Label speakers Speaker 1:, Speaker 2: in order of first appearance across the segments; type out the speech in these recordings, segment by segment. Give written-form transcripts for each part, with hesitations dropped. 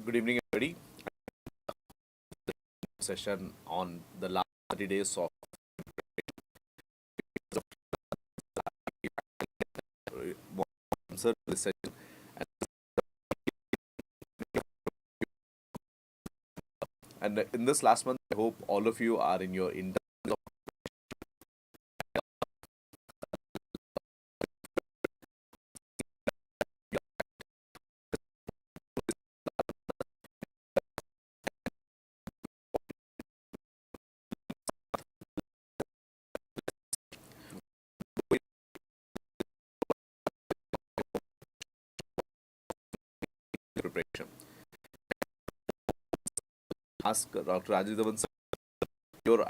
Speaker 1: Good evening, everybody. Session on the last 30 days of answer this session. And in this last month, I hope all of you are in your internal preparation. Ask Dr. Rajiv Dhawan sir your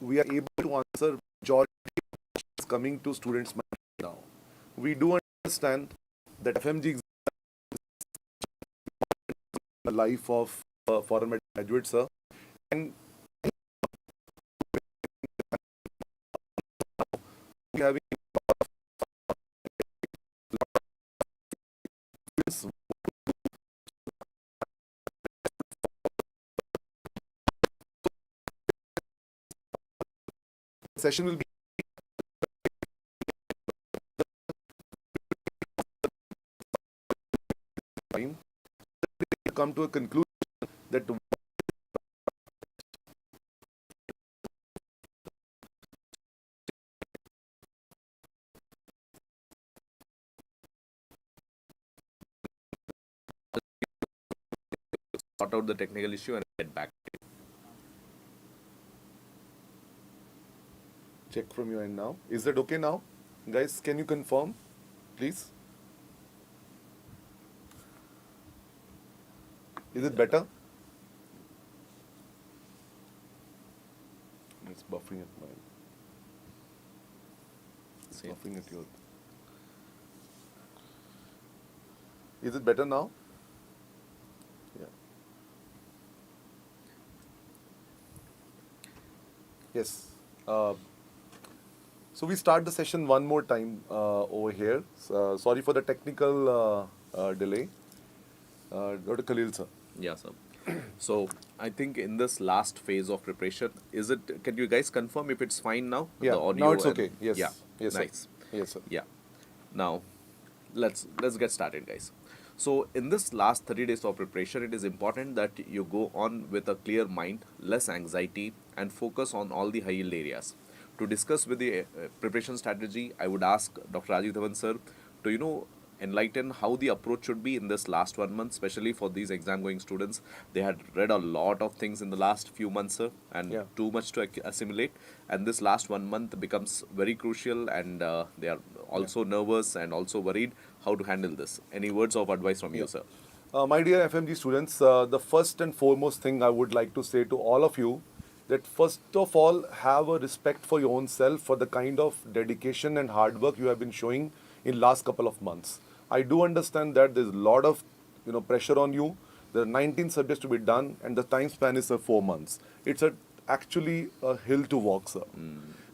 Speaker 2: we are able to answer majority of questions coming to students' mind now. We do understand that FMG is the life of foreign graduates, sir, and we having this session will be time to come to a conclusion that
Speaker 1: sort out the technical issue and get back.
Speaker 2: check from your end now. Is that okay now, guys? Can you confirm, please? Is it better? It's buffering at mine. It's
Speaker 1: Same.
Speaker 2: buffering at your. Is it better now? Yeah. Yes. So we start the session one more time over here. Sorry for the technical delay. Dr. Khaleel, sir.
Speaker 1: Yeah, sir. So I think in this last phase of preparation, is it? Can you guys confirm if it's fine now?
Speaker 2: Yeah,
Speaker 1: The audio
Speaker 2: now it's
Speaker 1: and-
Speaker 2: okay. Yes.
Speaker 1: Yeah.
Speaker 2: Yes, sir.
Speaker 1: Nice.
Speaker 2: Yes, sir.
Speaker 1: Yeah. Now, let's get started, guys. So in this last 30 days of preparation, it is important that you go on with a clear mind, less anxiety, and focus on all the high yield areas. To discuss with the preparation strategy, I would ask Dr. Rajiv Dhawan sir to enlighten how the approach should be in this last 1 month, especially for these exam going students. They had read a lot of things in the last few months, sir, and
Speaker 2: Yeah.
Speaker 1: too much to assimilate. And this last 1 month becomes very crucial, and they are also nervous and also worried how to handle this. Any words of advice from you, sir?
Speaker 2: My dear FMG students, the first and foremost thing I would like to say to all of you that first of all, have a respect for your own self for the kind of dedication and hard work you have been showing in last couple of months. I do understand that there's a lot of pressure on you. There are 19 subjects to be done, and the time span is 4 months. It's actually a hill to walk, sir.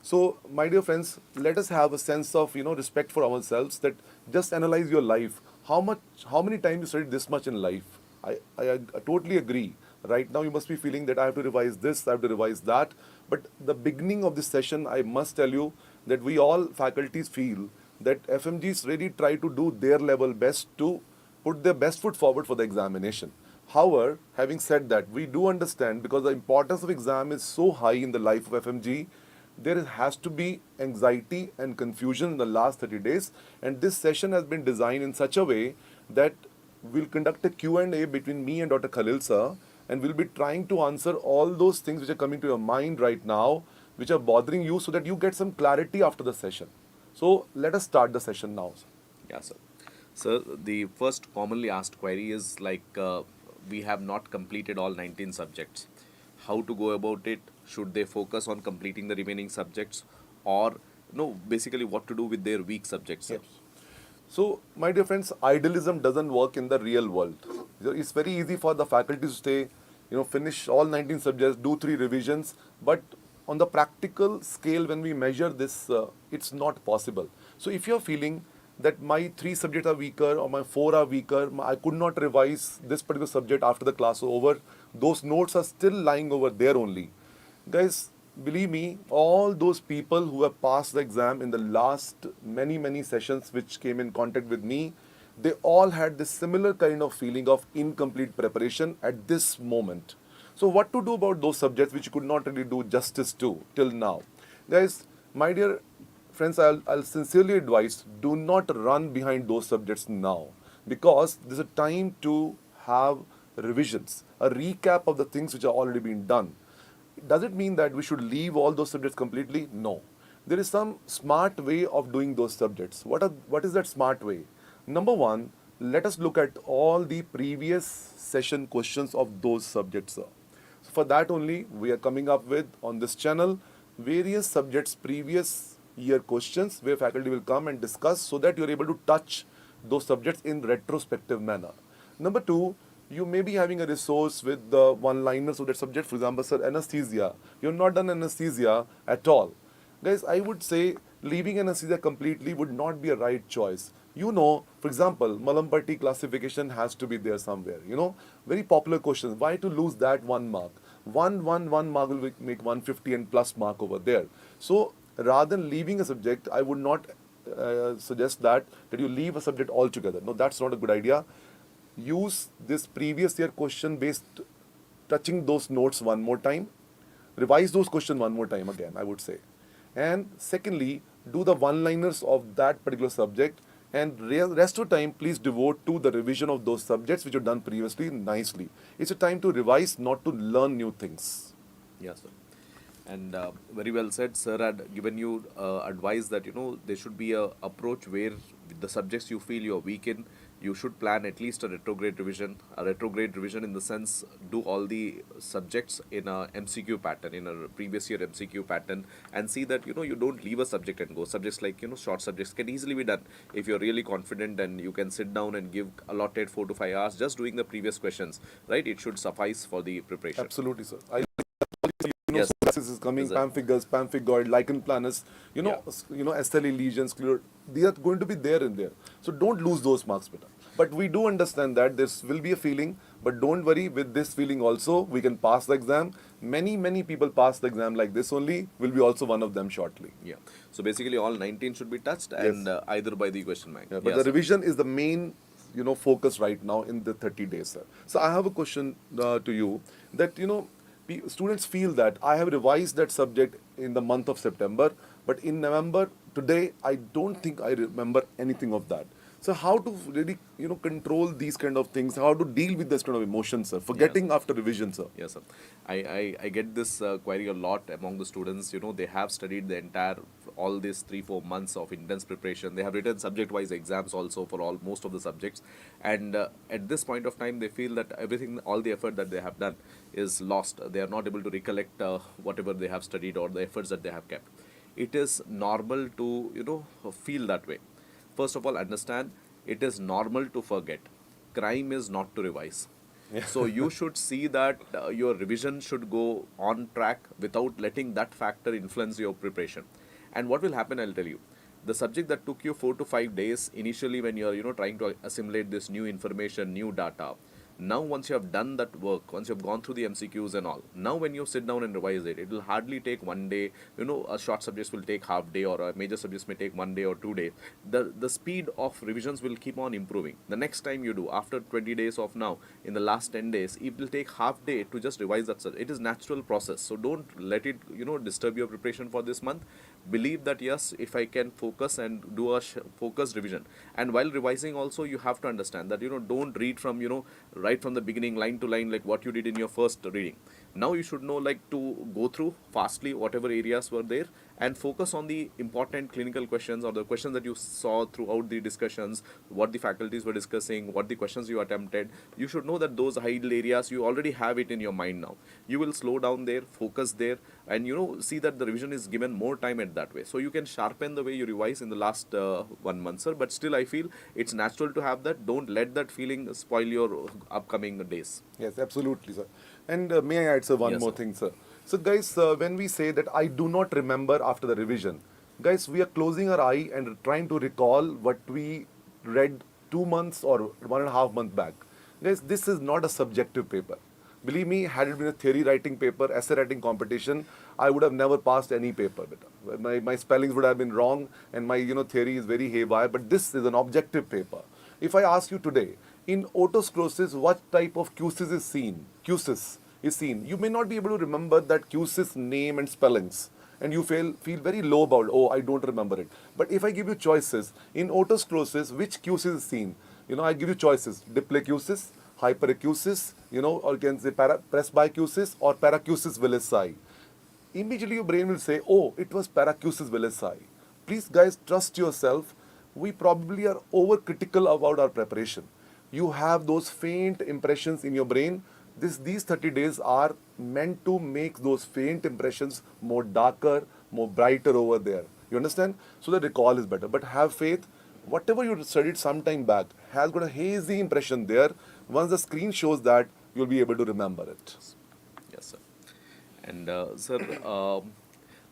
Speaker 2: So, my dear friends, let us have a sense of respect for ourselves. That just analyze your life. How many times you studied this much in life? I totally agree. Right now, you must be feeling that I have to revise this, I have to revise that. But the beginning of this session, I must tell you that we all faculties feel that FMGs really try to do their level best to put their best foot forward for the examination. However, having said that, we do understand because the importance of exam is so high in the life of FMG, there has to be anxiety and confusion in the last 30 days. And this session has been designed in such a way that we'll conduct a Q&A between me and Dr. Khalil sir, and we'll be trying to answer all those things which are coming to your mind right now, which are bothering you, so that you get some clarity after the session. So let us start the session now, sir.
Speaker 1: Yeah, sir. Sir, the first commonly asked query is we have not completed all 19 subjects. How to go about it? Should they focus on completing the remaining subjects, or no? Basically, what to do with their weak subjects, sir?
Speaker 2: So, my dear friends, idealism doesn't work in the real world. It's very easy for the faculty to say, finish all 19 subjects, do 3 revisions, but on the practical scale, when we measure this, it's not possible. So if you're feeling that my 3 subjects are weaker or my 4 are weaker, I could not revise this particular subject after the class is over, those notes are still lying over there only. Guys, believe me, all those people who have passed the exam in the last many sessions which came in contact with me, they all had this similar kind of feeling of incomplete preparation at this moment. So what to do about those subjects which you could not really do justice to till now? Guys, my dear friends, I'll sincerely advise, do not run behind those subjects now, because there's a time to have revisions, a recap of the things which are already been done. Does it mean that we should leave all those subjects completely? No. There is some smart way of doing those subjects. What is that smart way? Number one, let us look at all the previous session questions of those subjects, sir. So for that only, we are coming up with, on this channel, various subjects previous year questions where faculty will come and discuss, so that you're able to touch those subjects in retrospective manner. Number two, you may be having a resource with the one-liners of that subject. For example, sir, anesthesia. You've not done anesthesia at all. Guys, I would say leaving anesthesia completely would not be a right choice. For example, Malampati classification has to be there somewhere. Very popular question. Why to lose that 1 mark? One mark will make 150 and plus mark over there. So rather than leaving a subject, I would not suggest that you leave a subject altogether. No, that's not a good idea. Use this previous year question based, touching those notes one more time, revise those questions one more time again, I would say. And secondly, do the one-liners of that particular subject, and rest of the time please devote to the revision of those subjects which you've done previously nicely. It's a time to revise, not to learn new things.
Speaker 1: Yes, sir. And very well said. Sir had given you advice that there should be a approach where the subjects you feel you're weak in, you should plan at least a retrograde revision. A retrograde revision in the sense, do all the subjects in a MCQ pattern, in a previous year MCQ pattern, and see that you don't leave a subject and go. Subjects like short subjects can easily be done if you're really confident, and you can sit down and give allotted 4 to 5 hours just doing the previous questions. Right? It should suffice for the preparation.
Speaker 2: Absolutely, sir.
Speaker 1: Yes.
Speaker 2: This is coming, pemphigus, pemphigoid, lichen planus, SLE lesions, they are going to be there in there. So don't lose those marks, beta. But we do understand that there will be a feeling, but don't worry, with this feeling also, we can pass the exam. Many people pass the exam like this only. Will be also one of them shortly.
Speaker 1: Yeah. So basically all 19 should be touched, and either by the question bank.
Speaker 2: Yeah, but the revision is the main focus right now in the 30 days, sir. So I have a question to you, that students feel that I have revised that subject in the month of September, but in November, today, I don't think I remember anything of that. So how to really, control these kind of things, how to deal with this kind of emotions, sir, forgetting after revision, sir?
Speaker 1: Yes, sir. I get this query a lot among the students. They have studied the entire, all these 3-4 months of intense preparation. They have written subject-wise exams also for most of the subjects. And at this point of time, they feel that everything, all the effort that they have done is lost. They are not able to recollect whatever they have studied or the efforts that they have kept. It is normal to, feel that way. First of all, understand, it is normal to forget. Crime is not to revise. So you should see that your revision should go on track without letting that factor influence your preparation. And what will happen, I'll tell you. The subject that took you 4 to 5 days initially, when you're trying to assimilate this new information, new data, now once you have done that work, once you have gone through the MCQs and all, now when you sit down and revise it, it will hardly take 1 day. A short subjects will take half day, or a major subjects may take 1 day or 2 days. The speed of revisions will keep on improving. The next time you do, after 20 days of now, in the last 10 days, it will take half day to just revise that subject. It is natural process. So don't let it disturb your preparation for this month. Believe that yes, if I can focus and do a focused revision, and while revising also, you have to understand that don't read from right from the beginning, line to line, like what you did in your first reading. Now you should know like to go through fastly whatever areas were there and focus on the important clinical questions or the questions that you saw throughout the discussions, what the faculties were discussing, what the questions you attempted. You should know that those idle areas you already have it in your mind now. You will slow down there, focus there, and see that the revision is given more time at that way, so you can sharpen the way you revise in the last 1 month, sir. But still I feel it's natural to have that. Don't let that feeling spoil your upcoming days.
Speaker 2: Yes, absolutely, sir. And may I add, sir, one
Speaker 1: Yes,
Speaker 2: more
Speaker 1: sir.
Speaker 2: thing, sir. So, guys, when we say that I do not remember after the revision, guys, we are closing our eye and trying to recall what we read 2 months or 1.5 months back. Guys, this is not a subjective paper. Believe me, had it been a theory writing paper, essay writing competition, I would have never passed any paper. Beta. My spellings would have been wrong, and my theory is very haywire. But this is an objective paper. If I ask you today, in otosclerosis, what type of QSIS is seen? QSIS is seen. You may not be able to remember that QSIS name and spellings, and you feel very low about, oh, I don't remember it. But if I give you choices, in otosclerosis, which QSIS is seen? I give you choices: diplacusis, hyperacusis, or you can say presbycusis or paracusis willisii. Immediately your brain will say, oh, it was paracusis willisii. Please, guys, trust yourself. We probably are overcritical about our preparation. You have those faint impressions in your brain. These 30 days are meant to make those faint impressions more darker, more brighter over there. You understand? So the recall is better. But have faith, whatever you studied some time back has got a hazy impression there. Once the screen shows that, you'll be able to remember it.
Speaker 1: Yes, sir. And sir,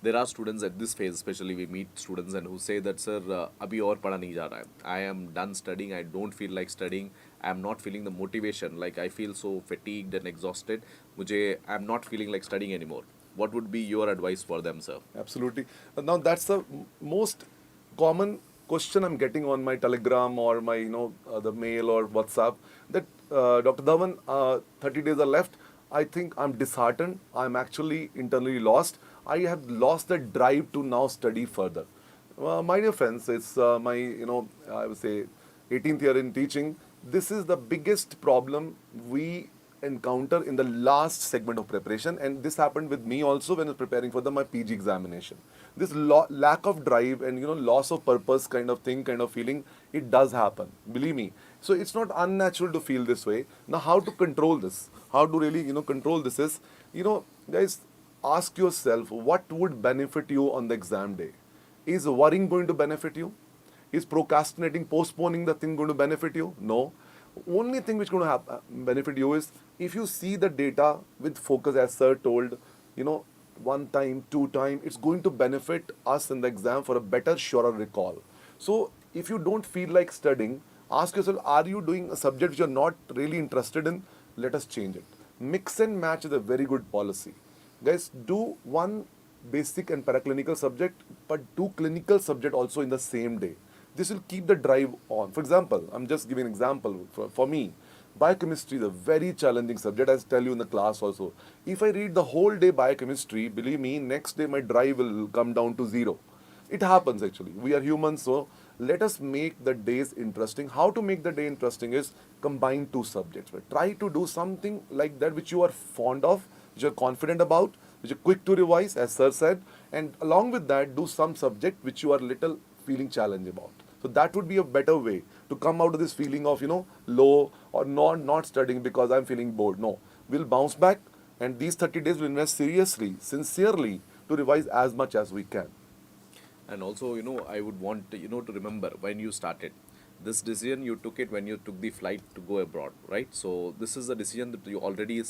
Speaker 1: there are students at this phase, especially we meet students and who say that, sir, abhi aur pada nahi ja raha hai. I am done studying. I don't feel like studying. I am not feeling the motivation. Like I feel so fatigued and exhausted. I am not feeling like studying anymore. What would be your advice for them, sir?
Speaker 2: Absolutely. Now that's the most common question I'm getting on my Telegram or my the mail or WhatsApp, that Dr. Dhawan, 30 days are left. I think I'm disheartened. I'm actually internally lost. I have lost the drive to now study further. My dear friends, it's my I would say 18th year in teaching. This is the biggest problem we encounter in the last segment of preparation, and this happened with me also when I was preparing for my PG examination. This lack of drive and loss of purpose kind of thing, kind of feeling, it does happen, believe me. So it's not unnatural to feel this way. Now how to control this, how to really control this is, guys, ask yourself what would benefit you on the exam day. Is worrying going to benefit you? Is procrastinating, postponing the thing going to benefit you? No. Only thing which is going to benefit you is if you see the data with focus, as sir told, one time, two time, it's going to benefit us in the exam for a better, surer recall. So if you don't feel like studying, ask yourself, are you doing a subject which you're not really interested in? Let us change it. Mix and match is a very good policy. Guys, do one basic and paraclinical subject, but do clinical subject also in the same day. This will keep the drive on. For example, I'm just giving an example. For me, biochemistry is a very challenging subject, as I tell you in the class also. If I read the whole day biochemistry, believe me, next day my drive will come down to zero. It happens actually. We are humans, so let us make the days interesting. How to make the day interesting is combine two subjects. But try to do something like that which you are fond of, which you are confident about, which are quick to revise, as sir said, and along with that, do some subject which you are little feeling challenged about. So that would be a better way to come out of this feeling of, low or not studying because I'm feeling bored. No, we'll bounce back, and these 30 days we'll invest seriously, sincerely to revise as much as we can.
Speaker 1: And also, I would want, to remember when you started. This decision you took it when you took the flight to go abroad, right? So this is a decision that you already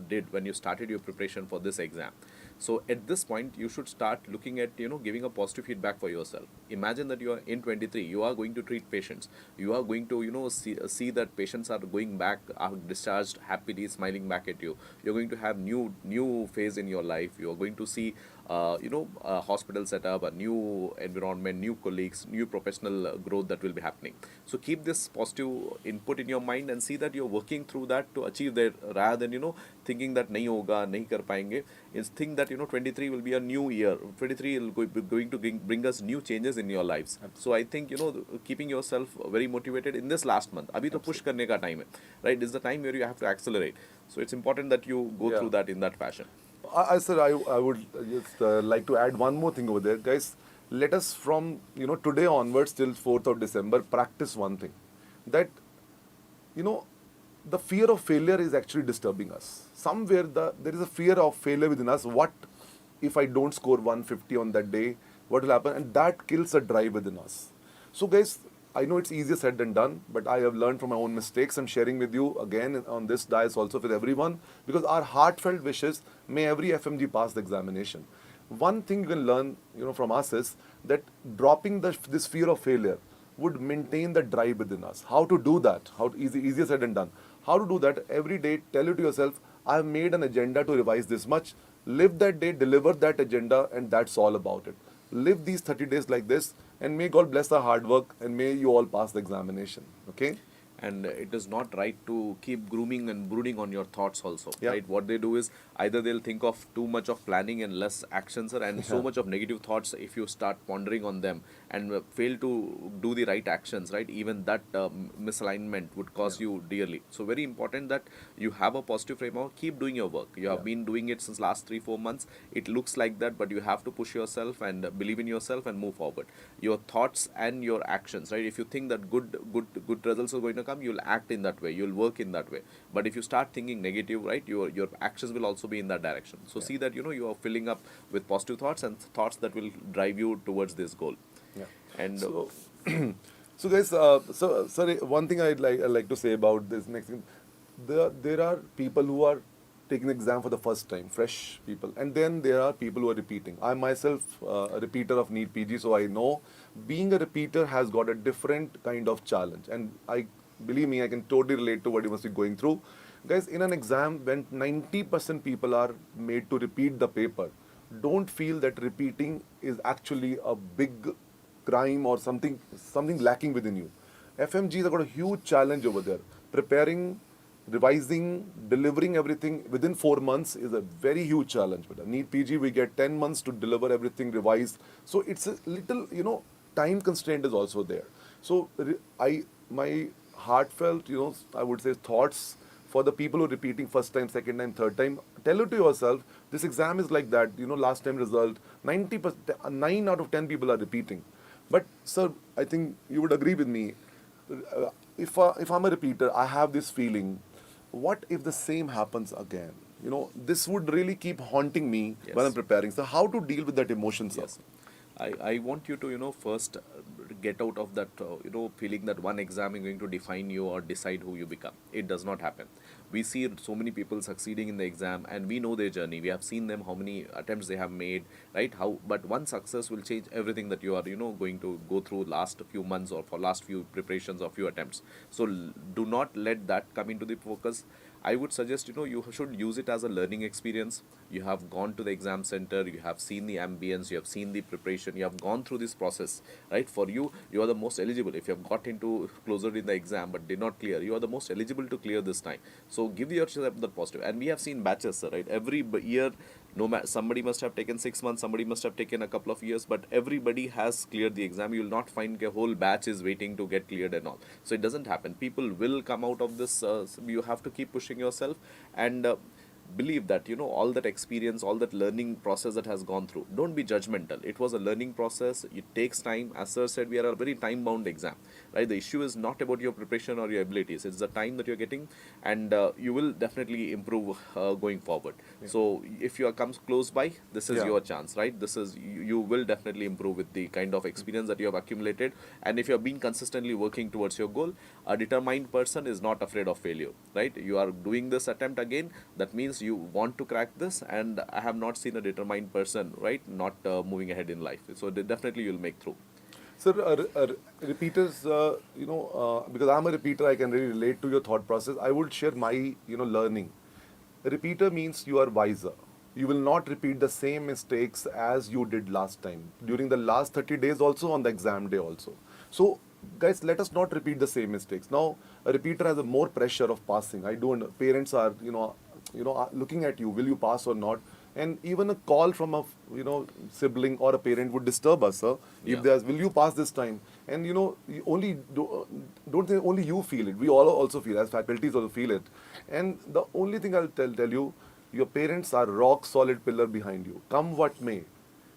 Speaker 1: did when you started your preparation for this exam. So at this point, you should start looking at, giving a positive feedback for yourself. Imagine that you are in 23, you are going to treat patients. You are going to, see that patients are going back, are discharged happily, smiling back at you. You're going to have new phase in your life. You are going to see hospital setup, a new environment, new colleagues, new professional growth that will be happening. So keep this positive input in your mind and see that you're working through that to achieve that, rather than thinking that nahi hoga, nahi kar payenge. Is think that 23 will be a new year. 23 will going to bring us new changes in your lives. So I think keeping yourself very motivated in this last month. Abhi to push karne ka time hai, right? This is the time where you have to accelerate. So it's important that you go
Speaker 2: Yeah.
Speaker 1: through that in that fashion.
Speaker 2: Sir, I would just like to add one more thing over there, guys. Let us from today onwards till 4th of December practice one thing, that you know the fear of failure is actually disturbing us. Somewhere there is a fear of failure within us. What if I don't score 150 on that day? What will happen? And that kills a drive within us. So, guys, I know it's easier said than done, but I have learned from my own mistakes and sharing with you again on this dais also with everyone, because our heartfelt wishes, may every FMG pass the examination. One thing you can learn, from us is that dropping this fear of failure would maintain the drive within us. How to do that? Easier said than done. How to do that? Every day, tell it to yourself, I have made an agenda to revise this much. Live that day, deliver that agenda, and that's all about it. Live these 30 days like this, and may God bless our hard work, and may you all pass the examination. Okay?
Speaker 1: And it is not right to keep grooming and brooding on your thoughts also,
Speaker 2: Yeah.
Speaker 1: right? What they do is either they'll think of too much of planning and less action, sir, and so
Speaker 2: Yeah.
Speaker 1: much of negative thoughts. If you start pondering on them and fail to do the right actions, right, even that misalignment would cost
Speaker 2: Yeah.
Speaker 1: you dearly. So very important that you have a positive framework. Keep doing your work. You have
Speaker 2: Yeah.
Speaker 1: been doing it since last 3-4 months. It looks like that, but you have to push yourself and believe in yourself and move forward. Your thoughts and your actions, right? If you think that good results are going to come, you'll act in that way, you'll work in that way. But if you start thinking negative, right, your actions will also be in that direction. So
Speaker 2: Yeah.
Speaker 1: see that you are filling up with positive thoughts and thoughts that will drive you towards this goal.
Speaker 2: Yeah.
Speaker 1: And
Speaker 2: So, so guys, sorry, one thing I like to say about this next thing, there are people who are taking the exam for the first time, fresh people, and then there are people who are repeating. I myself a repeater of NEET PG, so I know being a repeater has got a different kind of challenge, and I believe me, I can totally relate to what you must be going through, guys. In an exam, when 90% people are made to repeat the paper, don't feel that repeating is actually a big crime or something lacking within you. FMGs have got a huge challenge over there. Preparing, revising, delivering everything within 4 months is a very huge challenge. But NEET PG, we get 10 months to deliver everything revised. So it's a little, time constraint is also there. So my heartfelt, I would say thoughts for the people who are repeating first time, second time, third time, tell it to yourself, this exam is like that, last time result, 90%, 9 out of 10 people are repeating. But, sir, I think you would agree with me. If I'm a repeater, I have this feeling, what if the same happens again? This would really keep haunting me when I'm
Speaker 1: yes.
Speaker 2: preparing. So, how to deal with that emotion, sir?
Speaker 1: Yes. I want you to, first get out of that, feeling that one exam is going to define you or decide who you become. It does not happen. We see so many people succeeding in the exam and we know their journey. We have seen them, how many attempts they have made, right? But one success will change everything that you are, going to go through last few months or for last few preparations or few attempts. So do not let that come into the focus. I would suggest, you should use it as a learning experience. You have gone to the exam center, you have seen the ambience, you have seen the preparation, you have gone through this process, right? For you, you are the most eligible. If you have got into closer in the exam but did not clear, you are the most eligible to clear this time. So give yourself the positive. And we have seen batches, sir, right? Every year, no matter, somebody must have taken 6 months, somebody must have taken a couple of years, but everybody has cleared the exam. You will not find a whole batch is waiting to get cleared and all. So it doesn't happen. People will come out of this. You have to keep pushing yourself and believe that all that experience, all that learning process that has gone through, don't be judgmental. It was a learning process. It takes time. As sir said, we are a very time bound exam, right? The issue is not about your preparation or your abilities. It's the time that you're getting, and you will definitely improve going forward. So if you are comes close by, this is
Speaker 2: Yeah.
Speaker 1: your chance, right? This is you will definitely improve with the kind of experience that you have accumulated. And if you have been consistently working towards your goal, a determined person is not afraid of failure, right? You are doing this attempt again, that means you want to crack this. And I have not seen a determined person, right, not moving ahead in life. So definitely you'll make through.
Speaker 2: Sir, repeaters, because I'm a repeater, I can really relate to your thought process. I would share my, learning. A repeater means you are wiser. You will not repeat the same mistakes as you did last time during the last 30 days, also on the exam day also. So guys, let us not repeat the same mistakes. Now a repeater has a more pressure of passing. I don't, parents are, looking at you, will you pass or not? And even a call from a, sibling or a parent would disturb us, sir. If
Speaker 1: Yeah.
Speaker 2: there's, will you pass this time? And you only don't think only you feel it. We all also feel, as faculties also feel it. And the only thing I'll tell you, your parents are rock solid pillar behind you. Come what may,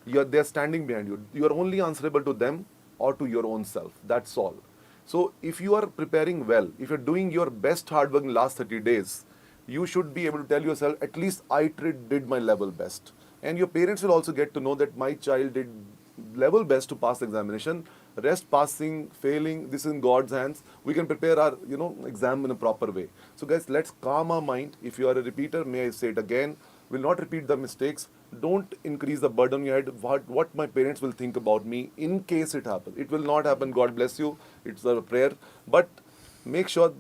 Speaker 2: they're standing behind you. You are only answerable to them or to your own self. That's all. So if you are preparing well, if you're doing your best hard work in the last 30 days, you should be able to tell yourself, at least I did my level best. And your parents will also get to know that my child did level best to pass the examination. Rest, passing, failing, this is in God's hands. We can prepare our, exam in a proper way. So guys, let's calm our mind. If you are a repeater, may I say it again, will not repeat the mistakes. Don't increase the burden on your head. What my parents will think about me in case it happens. It will not happen. God bless you. It's a prayer. But make sure,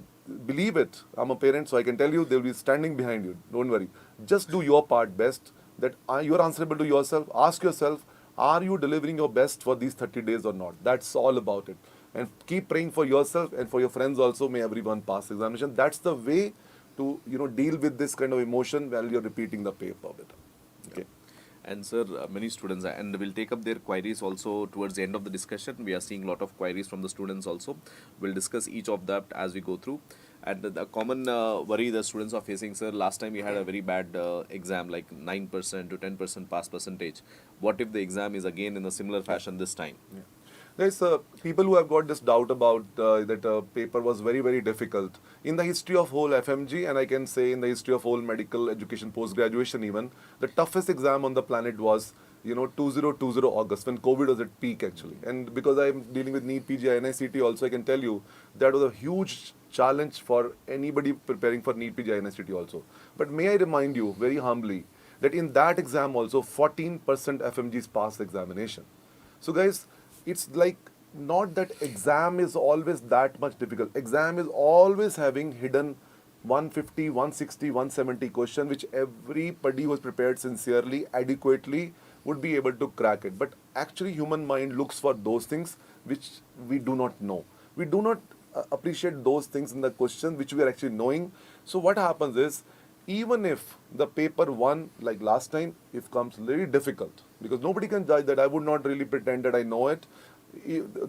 Speaker 2: believe it. I'm a parent, so I can tell you they'll be standing behind you. Don't worry. Just do your part best. That you're answerable to yourself. Ask yourself, are you delivering your best for these 30 days or not? That's all about it. And keep praying for yourself and for your friends also. May everyone pass examination. That's the way to deal with this kind of emotion while you're repeating the paper. Okay.
Speaker 1: And sir, many students, and we'll take up their queries also towards the end of the discussion. We are seeing a lot of queries from the students also. We'll discuss each of that as we go through. And the common worry the students are facing, sir, last time we had a very bad exam, like 9% to 10% pass percentage. What if the exam is again in a similar fashion this time?
Speaker 2: Yeah. There's people who have got this doubt about that paper was very, very difficult. In the history of whole FMG, and I can say in the history of whole medical education, post-graduation even, the toughest exam on the planet was, 2020 August, when COVID was at peak actually. And because I'm dealing with NEET, PG, NICT also, I can tell you that was a huge challenge for anybody preparing for NEET, PG, NICT also. But may I remind you very humbly that in that exam also, 14% FMGs passed the examination. So guys, it's like not that exam is always that much difficult. Exam is always having hidden 150, 160, 170 question which everybody who is prepared sincerely, adequately would be able to crack it. But actually human mind looks for those things which we do not know. We do not appreciate those things in the question which we are actually knowing. So what happens is, even if the paper one, like last time, if comes very difficult, because nobody can judge that, I would not really pretend that I know it,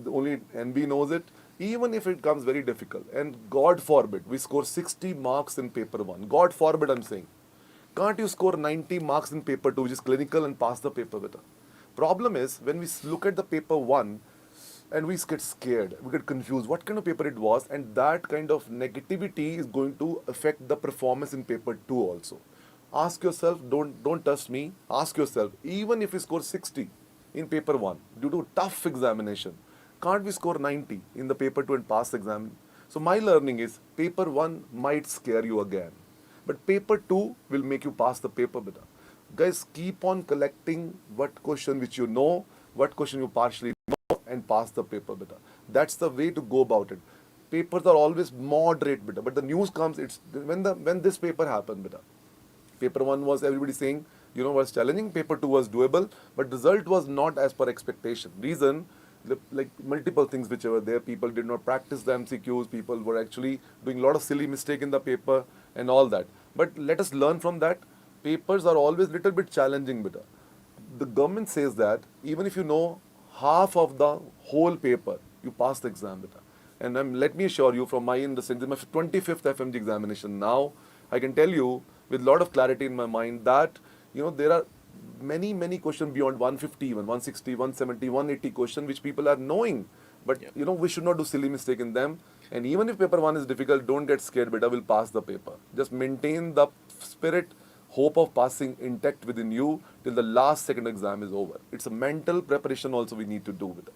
Speaker 2: only NB knows it, even if it comes very difficult, and God forbid, we score 60 marks in paper one, God forbid I'm saying, can't you score 90 marks in paper two, which is clinical, and pass the paper better? Problem is, when we look at the paper one, and we get scared, we get confused what kind of paper it was, and that kind of negativity is going to affect the performance in paper 2 also. Ask yourself, don't trust me, ask yourself, even if we score 60 in paper 1 due to tough examination, can't we score 90 in the paper 2 and pass the exam? So my learning is, paper 1 might scare you again, but paper 2 will make you pass the paper better. Guys, keep on collecting what question which you know, what question you partially know, and pass the paper better. That's the way to go about it. Papers are always moderate better, but the news comes, it's when this paper happened better. Paper 1 was everybody saying, was challenging, paper 2 was doable, but result was not as per expectation. Reason, like multiple things which were there, people did not practice the MCQs, people were actually doing a lot of silly mistake in the paper and all that. But let us learn from that. Papers are always little bit challenging better. The government says that even if you know half of the whole paper, you pass the exam better. And let me assure you, from my understanding, this is my 25th FMG examination now, I can tell you with a lot of clarity in my mind that, there are many questions beyond 150, even 160, 170, 180 questions which people are knowing. But, we should not do silly mistake in them. And even if paper 1 is difficult, don't get scared, beta, will pass the paper. Just maintain the spirit, hope of passing intact within you till the last second exam is over. It's a mental preparation also we need to do with it.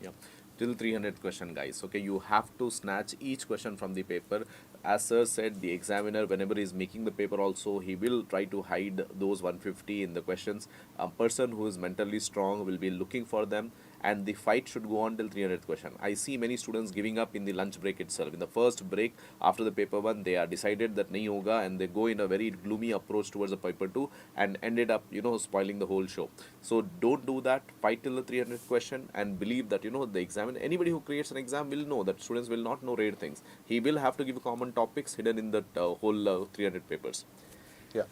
Speaker 1: Yeah, till 300 question, guys. Okay, you have to snatch each question from the paper. As sir said, the examiner, whenever he is making the paper also, he will try to hide those 150 in the questions. A person who is mentally strong will be looking for them, and the fight should go on till 300th question. I see many students giving up in the lunch break itself. In the first break after the paper 1, they are decided that nahi hoga, and they go in a very gloomy approach towards the paper 2 and ended up, spoiling the whole show. So don't do that. Fight till the 300th question and believe that, the exam, anybody who creates an exam will know that students will not know rare things. He will have to give common topics hidden in the whole 300 papers.
Speaker 2: Yeah.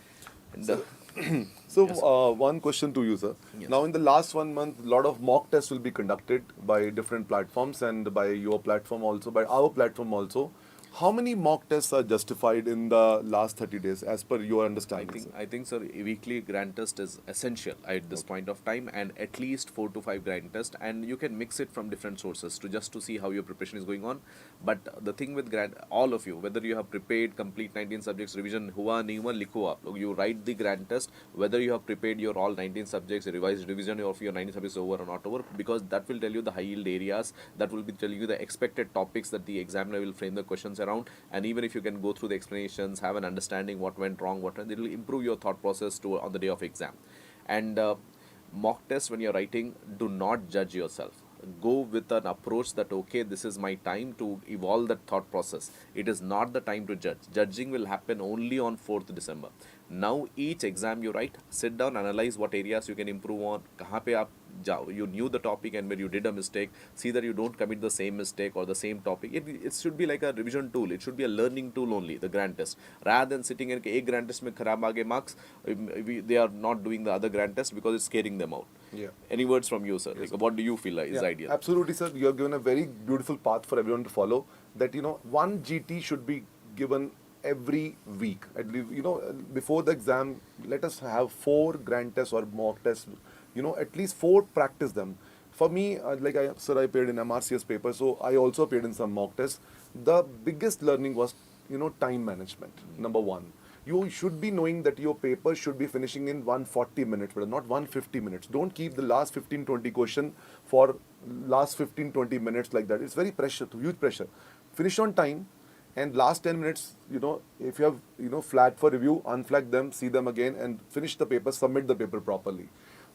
Speaker 1: And
Speaker 2: So,
Speaker 1: yes,
Speaker 2: one question to you, sir.
Speaker 1: yes.
Speaker 2: Now, in the last 1 month, a lot of mock tests will be conducted by different platforms and by your platform also, by our platform also. How many mock tests are justified in the last 30 days, as per your understanding, sir?
Speaker 1: I think, sir, a weekly grand test is essential at this point of time, and at least 4 to 5 grand tests, and you can mix it from different sources to see how your preparation is going on. But the thing with grand, all of you, whether you have prepared complete 19 subjects revision, hua nahi hua, likho aap log. You write the grand test, whether you have prepared your all 19 subjects, revised revision of your 19 subjects over or not over, because that will tell you the high yield areas, that will be telling you the expected topics that the examiner will frame the questions around. And even if you can go through the explanations, have an understanding what went wrong, what went, it will improve your thought process to on the day of exam. And mock test, when you're writing, do not judge yourself. Go with an approach that, okay, this is my time to evolve that thought process. It is not the time to judge. Judging will happen only on 4th December. Now each exam you write, sit down, analyze what areas you can improve on, kahan pe aap jao, you knew the topic and where you did a mistake, see that you don't commit the same mistake or the same topic. It should be like a revision tool. It should be a learning tool only, the grand test. Rather than sitting in a grand test mein kharab aage marks, they are not doing the other grand test because it's scaring them out.
Speaker 2: Yeah.
Speaker 1: Any words from you, sir? Like, what do you feel is ideal?
Speaker 2: Absolutely, sir. You have given a very beautiful path for everyone to follow. That, one GT should be given every week. At least, before the exam, let us have 4 grand tests or mock tests. At least 4, practice them. For me, I appeared in MRCS paper, so I also appeared in some mock tests. The biggest learning was, time management. Number 1. You should be knowing that your paper should be finishing in 140 minutes, but not 150 minutes. Don't keep the last 15-20 question for last 15-20 minutes like that. It's very pressure, huge pressure. Finish on time, and last 10 minutes, if you have, flag for review, unflag them, see them again, and finish the paper, submit the paper properly.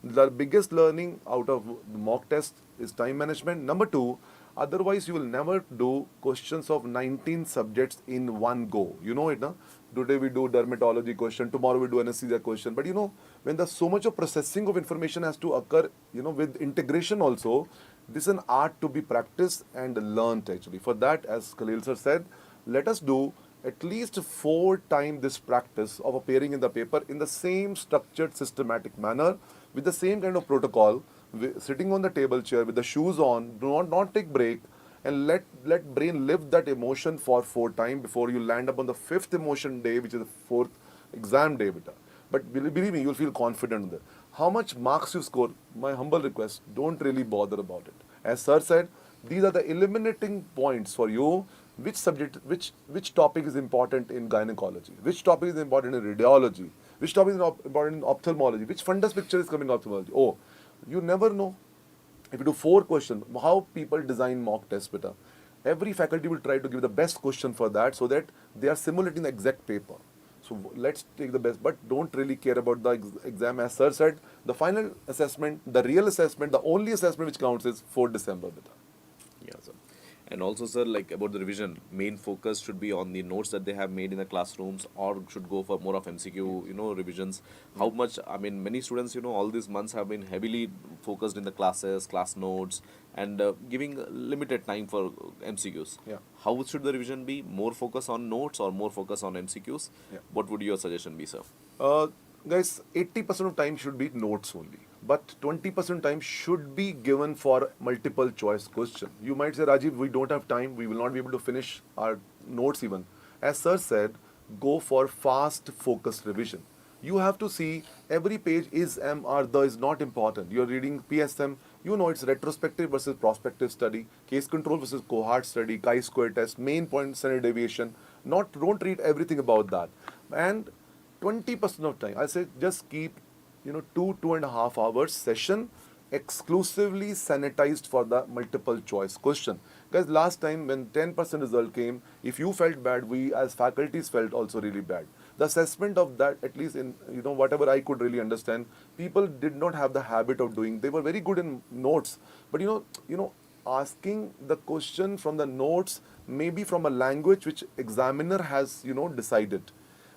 Speaker 2: The biggest learning out of the mock test is time management. Number 2, otherwise you will never do questions of 19 subjects in one go. You know it, na? Today we do dermatology question, tomorrow we do anesthesia question. But when there's so much of processing of information has to occur, with integration also, this is an art to be practiced and learned actually. For that, as Khaleel sir said, let us do at least 4 times this practice of appearing in the paper in the same structured, systematic manner, with the same kind of protocol, sitting on the table chair with the shoes on, do not take break, and let brain live that emotion for 4 times before you land up on the 5th emotion day, which is the 4th exam day. Beta. But believe me, you'll feel confident there. How much marks you score, my humble request, don't really bother about it. As sir said, these are the eliminating points for you. Which subject, which topic is important in gynecology? Which topic is important in radiology? Which topic is important in ophthalmology? Which fundus picture is coming in ophthalmology? Oh, you never know. If you do 4 questions, how people design mock tests, beta. Every faculty will try to give the best question for that so that they are simulating the exact paper. So let's take the best, but don't really care about the exam. As sir said, the final assessment, the real assessment, the only assessment which counts is 4th December, beta.
Speaker 1: Yeah, sir. And also, sir, like about the revision, main focus should be on the notes that they have made in the classrooms, or should go for more of MCQ, revisions. How much, I mean, many students, all these months have been heavily focused in the classes, class notes, and giving limited time for MCQs.
Speaker 2: Yeah.
Speaker 1: How should the revision be? More focus on notes or more focus on MCQs?
Speaker 2: Yeah.
Speaker 1: What would your suggestion be, sir?
Speaker 2: Guys, 80% of time should be notes only, but 20% time should be given for multiple choice question. You might say, Rajiv, we don't have time, we will not be able to finish our notes even. As sir said, go for fast focused revision. You have to see every page is or the is not important. You're reading PSM, it's retrospective versus prospective study, case control versus cohort study, chi-square test, main point standard deviation. Don't read everything about that. And 20% of time, I say just keep, 2.5 hours session exclusively sanitized for the multiple choice question. Guys, last time when 10% result came, if you felt bad, we as faculties felt also really bad. The assessment of that, at least in whatever I could really understand, people did not have the habit of doing. They were very good in notes, but asking the question from the notes, maybe from a language which examiner has decided.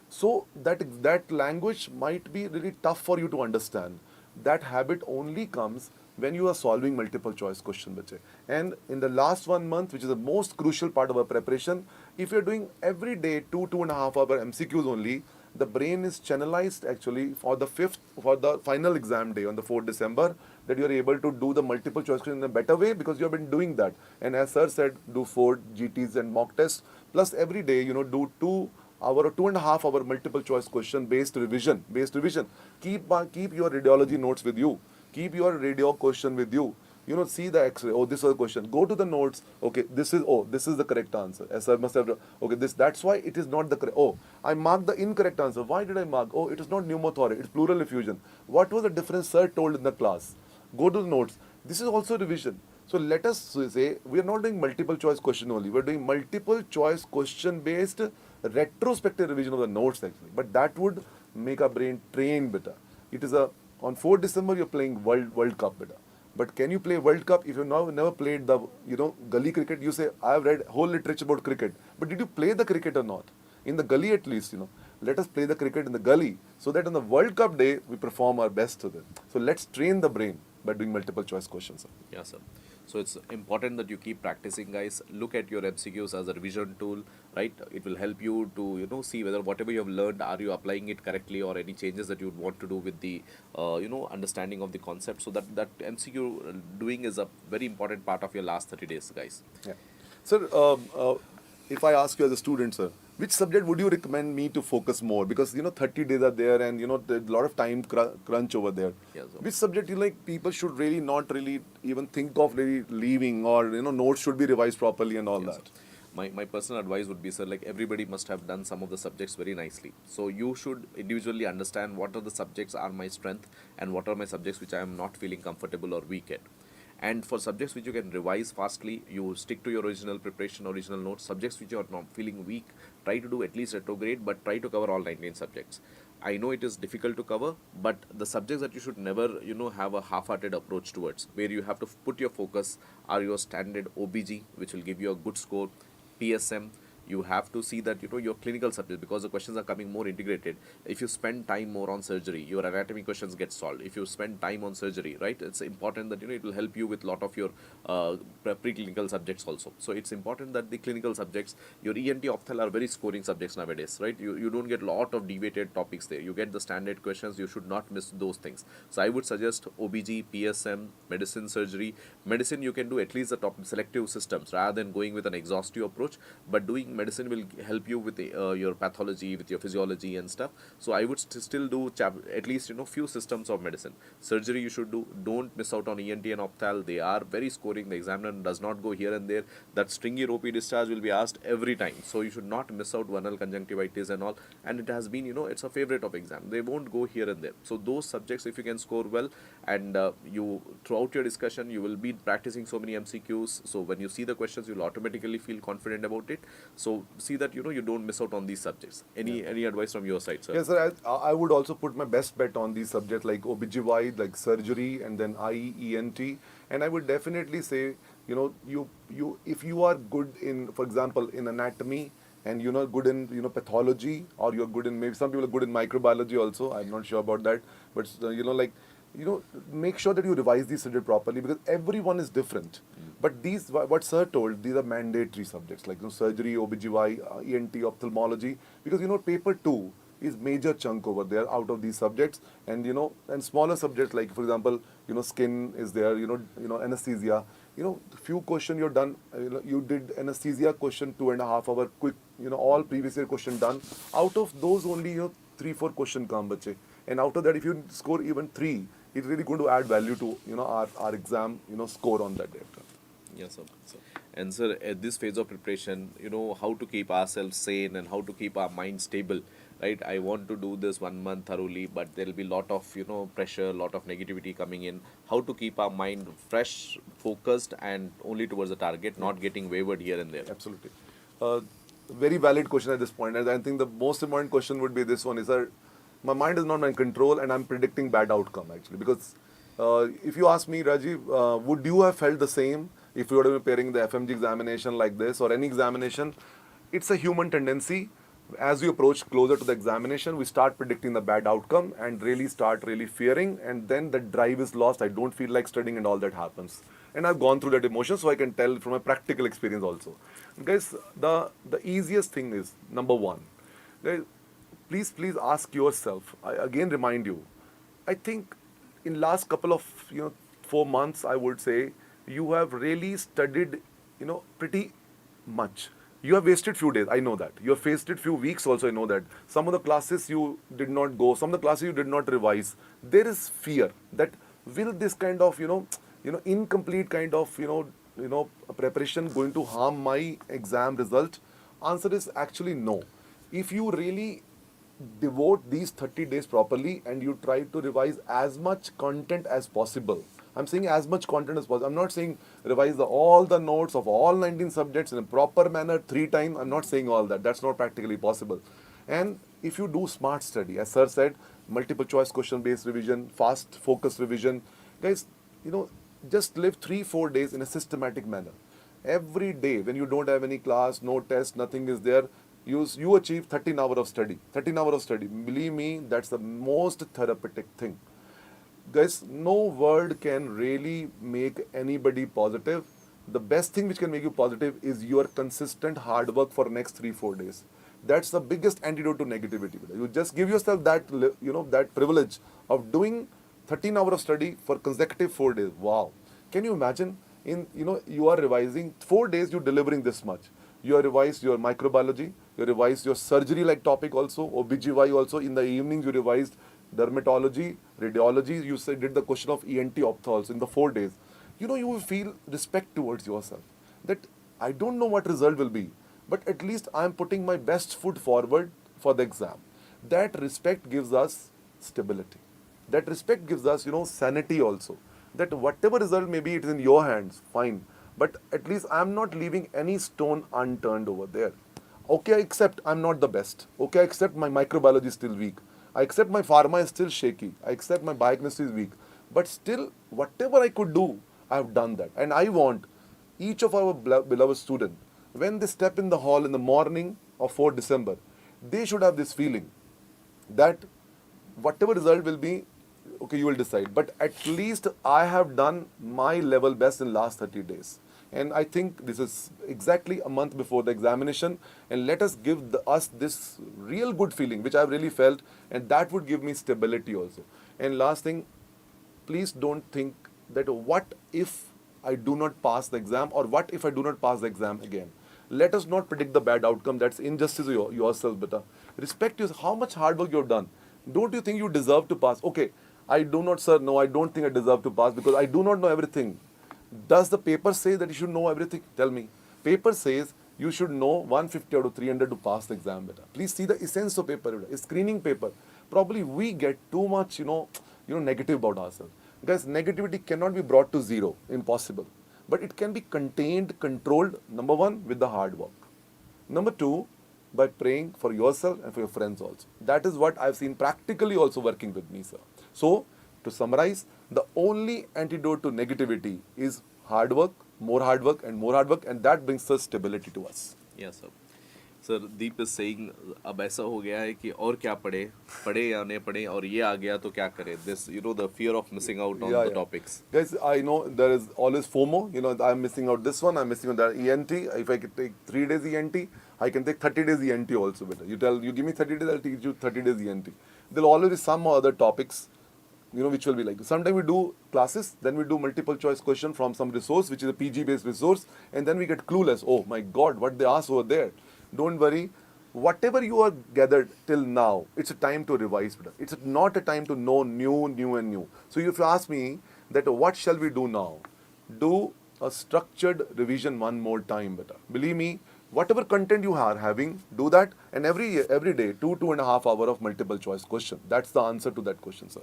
Speaker 2: So that language might be really tough for you to understand. That habit only comes when you are solving multiple choice question, bache. And in the last 1 month, which is the most crucial part of our preparation, if you're doing every day 2.5 hour MCQs only, the brain is channelized actually for the final exam day on the 4th December, that you are able to do the multiple choice question in a better way because you have been doing that. And as sir said, do 4 GTs and mock tests, plus every day, do 2 hour or 2.5 hour multiple choice question based revision. Keep your radiology notes with you. Keep your radio question with you. See the X-ray. Oh, this was a question. Go to the notes. Okay, this is the correct answer. As I must have. Okay, that's why it is not the correct. Oh, I marked the incorrect answer. Why did I mark? Oh, it is not pneumothorax. It's pleural effusion. What was the difference sir told in the class? Go to the notes. This is also revision. So let us say we are not doing multiple choice question only. We are doing multiple choice question based retrospective revision of the notes actually. But that would make our brain train better. It is on 4th December you're playing World Cup better. But can you play World Cup if you've never played the gully cricket? You say I've read whole literature about cricket, but did you play the cricket or not? In the gully at least, let us play the cricket in the gully so that on the World Cup day we perform our best to it. So let's train the brain by doing multiple choice questions. Sir.
Speaker 1: Yeah, sir. So it's important that you keep practicing, guys. Look at your MCQs as a revision tool, right? It will help you to, see whether whatever you have learned, are you applying it correctly, or any changes that you would want to do with the, understanding of the concept. So that MCQ doing is a very important part of your last 30 days, guys.
Speaker 2: Yeah. Sir, if I ask you as a student, sir, which subject would you recommend me to focus more? Because 30 days are there, and there's a lot of time crunch over there.
Speaker 1: Yeah, so
Speaker 2: Which subject you like people should really not really even think of really leaving, or notes should be revised properly and all
Speaker 1: Yes,
Speaker 2: that.
Speaker 1: sir. My personal advice would be, sir, like everybody must have done some of the subjects very nicely. So you should individually understand what are the subjects are my strength and what are my subjects which I am not feeling comfortable or weak at. And for subjects which you can revise fastly, you stick to your original preparation, original notes. Subjects which you are not feeling weak, try to do at least retrograde, but try to cover all 19 subjects. I know it is difficult to cover, but the subjects that you should never, have a half-hearted approach towards, where you have to put your focus are your standard OBG, which will give you a good score, PSM. You have to see that your clinical subject, because the questions are coming more integrated. If you spend time more on surgery, your anatomy questions get solved. If you spend time on surgery, right, it's important that it will help you with lot of your preclinical subjects also. So it's important that the clinical subjects, your ENT opthal are very scoring subjects nowadays, right? You don't get lot of deviated topics there. You get the standard questions. You should not miss those things. So I would suggest OBG, PSM, medicine, surgery. Medicine you can do at least the top selective systems rather than going with an exhaustive approach, but doing medicine will help you with your pathology, with your physiology and stuff. So I would still do at least few systems of medicine. Surgery you should do. Don't miss out on ENT and opthal. They are very scoring. The examiner does not go here and there. That stringy ropey discharge will be asked every time. So you should not miss out vernal conjunctivitis and all. And it has been it's a favorite of exam. They won't go here and there. So those subjects, if you can score well, and you throughout your discussion you will be practicing so many MCQs. So when you see the questions, you'll automatically feel confident about it. So see that you don't miss out on these subjects. Any advice from your side, sir?
Speaker 2: Yes, sir. I would also put my best bet on these subjects like OBGY, like surgery, and then IE, ENT. And I would definitely say, you if you are good in, for example, in anatomy, and you're not good in pathology, or you're good in, maybe some people are good in microbiology also. I'm not sure about that, but make sure that you revise these subjects properly, because everyone is different. But these, what sir told, these are mandatory subjects like surgery, OBGY, ENT, ophthalmology, because paper 2 is major chunk over there out of these subjects, and and smaller subjects like, for example, skin is there, anesthesia, few question you're done, you did anesthesia question 2.5 hour quick, all previous year question done. Out of those only 3-4 question come, bache. And after that, if you score even 3, it's really going to add value to our exam score on that day.
Speaker 1: Yes, sir. And sir, at this phase of preparation, how to keep ourselves sane and how to keep our mind stable, right? I want to do this 1 month thoroughly, but there'll be lot of, pressure, lot of negativity coming in. How to keep our mind fresh, focused, and only towards the target,
Speaker 2: Yeah.
Speaker 1: not getting wavered here and there.
Speaker 2: Absolutely. Uh, Very valid question at this point. And I think the most important question would be this one is that my mind is not my control and I'm predicting bad outcome actually. Because if you ask me, Rajiv, would you have felt the same if you were preparing the FMG examination like this or any examination? It's a human tendency. As we approach closer to the examination, we start predicting the bad outcome and really start really fearing, and then the drive is lost. I don't feel like studying, and all that happens. And I've gone through that emotion, so I can tell from a practical experience also. Guys, the easiest thing is number one. Guys, please ask yourself. I again remind you. I think in last couple of 4 months, I would say you have really studied pretty much. You have wasted few days. I know that. You have wasted few weeks also. I know that. Some of the classes you did not go. Some of the classes you did not revise. There is fear that will this kind of incomplete kind of preparation going to harm my exam result? Answer is actually no. If you really devote these 30 days properly and you try to revise as much content as possible. I'm saying as much content as possible. I'm not saying revise all the notes of all 19 subjects in a proper manner 3 times. I'm not saying all that. That's not practically possible. And if you do smart study, as sir said, multiple choice question based revision, fast focus revision, guys, just live 3-4 days in a systematic manner. Every day when you don't have any class, no test, nothing is there, you achieve 13 hours of study. 13 hours of study. Believe me, that's the most therapeutic thing. Guys, no word can really make anybody positive. The best thing which can make you positive is your consistent hard work for next 3-4 days. That's the biggest antidote to negativity. You just give yourself that that privilege of doing 13 hours of study for consecutive 4 days. Wow. Can you imagine? You are revising 4 days, you're delivering this much. You have revised your microbiology, you revised your surgery like topic also, OBGY also. In the evenings, you revised dermatology, radiology. You said did the question of ENT ophtho also in the 4 days. You will feel respect towards yourself. That I don't know what result will be, but at least I am putting my best foot forward for the exam. That respect gives us stability. That respect gives us, sanity also. That whatever result maybe it is in your hands, fine. But at least I'm not leaving any stone unturned over there. Okay, I accept I'm not the best. Okay, I accept my microbiology is still weak. I accept my pharma is still shaky. I accept my biochemistry is weak. But still, whatever I could do, I have done that. And I want each of our beloved students, when they step in the hall in the morning of 4th December, they should have this feeling that whatever result will be, okay, you will decide. But at least I have done my level best in last 30 days. And I think this is exactly a month before the examination. And let us give us this real good feeling, which I've really felt. And that would give me stability also. And last thing, please don't think that what if I do not pass the exam, or what if I do not pass the exam again. Let us not predict the bad outcome. That's injustice to yourself, beta. Respect yourself. How much hard work you've done. Don't you think you deserve to pass? Okay, I do not, sir. No, I don't think I deserve to pass because I do not know everything. Does the paper say that you should know everything? Tell me. Paper says you should know 150 out of 300 to pass the exam, beta. Please see the essence of paper, beta. It's screening paper. Probably we get too much, negative about ourselves. Guys, negativity cannot be brought to zero. Impossible. But it can be contained, controlled, number one, with the hard work. Number two, by praying for yourself and for your friends also. That is what I've seen practically also working with me, sir. So, to summarize, the only antidote to negativity is hard work, more hard work, and more hard work, and that brings us stability to us.
Speaker 1: Yes, sir. Sir Deep is saying अब ऐसा हो गया है कि और क्या पढ़े पढ़े या नहीं पढ़े और ये आ गया तो क्या करें this the fear of missing out on the topics
Speaker 2: Guys, I know there is always FOMO. I'm missing out this one, I'm missing out that ENT. If I can take 3 days ENT, I can take 30 days ENT also. Better. You give me 30 days, I'll teach you 30 days ENT. There'll always be some other topics, which will be like. Sometimes we do classes, then we do multiple choice question from some resource, which is a PG based resource, and then we get clueless. Oh my God, what they asked over there. Don't worry. Whatever you are gathered till now, it's a time to revise. It's not a time to know new and new. So if you ask me that what shall we do now? Do a structured revision one more time better. Believe me, whatever content you are having, do that, and every day, 2.5 hours of multiple choice question. That's the answer to that question, sir.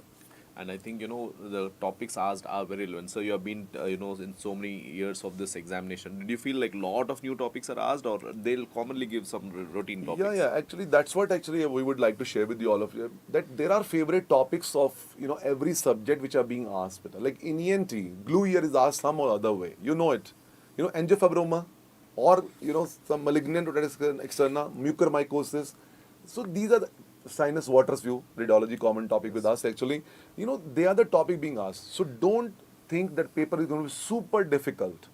Speaker 1: And I think, the topics asked are very relevant. So you have been, in so many years of this examination. Did you feel like lot of new topics are asked, or they'll commonly give some routine
Speaker 2: Yeah,
Speaker 1: topics?
Speaker 2: yeah. Actually, that's what actually we would like to share with you all of you. That there are favorite topics of every subject which are being asked. Like in ENT, glue ear is asked some or other way. You know it. Angiofibroma, or some malignant otitis externa, mucormycosis. So these are the sinus waters view, radiology common topic with us actually. They are the topic being asked. So don't think that paper is going to be super difficult.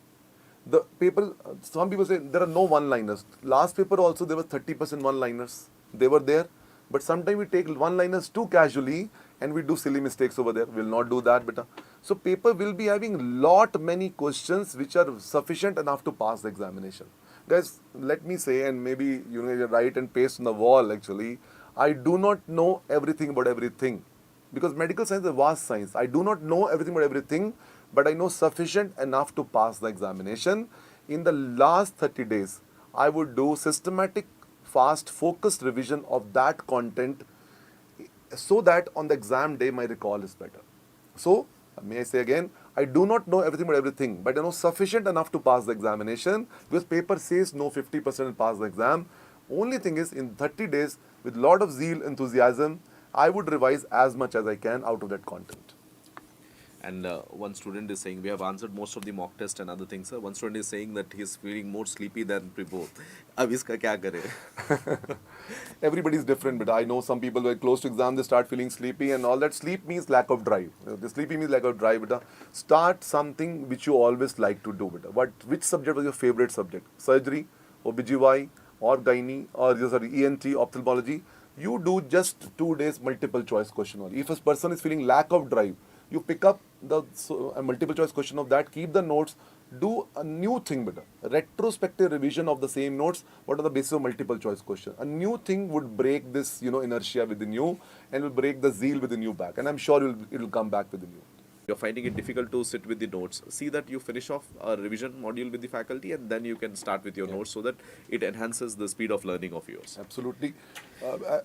Speaker 2: The paper, some people say there are no one-liners. Last paper also there were 30% one-liners. They were there, but sometimes we take one-liners too casually and we do silly mistakes over there. We'll not do that, beta. So paper will be having lot many questions which are sufficient enough to pass the examination. Guys, let me say, and maybe you write and paste on the wall actually, I do not know everything about everything. Because medical science is a vast science. I do not know everything about everything, but I know sufficient enough to pass the examination. In the last 30 days, I would do systematic, fast, focused revision of that content so that on the exam day my recall is better. So, may I say again, I do not know everything about everything, but I know sufficient enough to pass the examination because paper says no 50% pass the exam. Only thing is, in 30 days, with lot of zeal, enthusiasm, I would revise as much as I can out of that content.
Speaker 1: And one student is saying, we have answered most of the mock test and other things, sir. One student is saying that he's feeling more sleepy than before. अब इसका क्या करे?
Speaker 2: Everybody is different, but I know some people who are close to exam, they start feeling sleepy and all that. Sleep means lack of drive. The sleepy means lack of drive. But start something which you always like to do. Which subject was your favorite subject? Surgery, OBGY, or gynae, or sorry, ENT, ophthalmology. You do just 2 days multiple choice question only. If a person is feeling lack of drive, you pick up the multiple choice question of that, keep the notes, do a new thing better. Retrospective revision of the same notes, what are the basis of multiple choice question. A new thing would break this, inertia within you and will break the zeal within you back. And I'm sure it will come back within you.
Speaker 1: You're finding it difficult to sit with the notes, see that you finish off a revision module with the faculty, and then you can start with your notes so that it enhances the speed of learning of yours.
Speaker 2: Absolutely.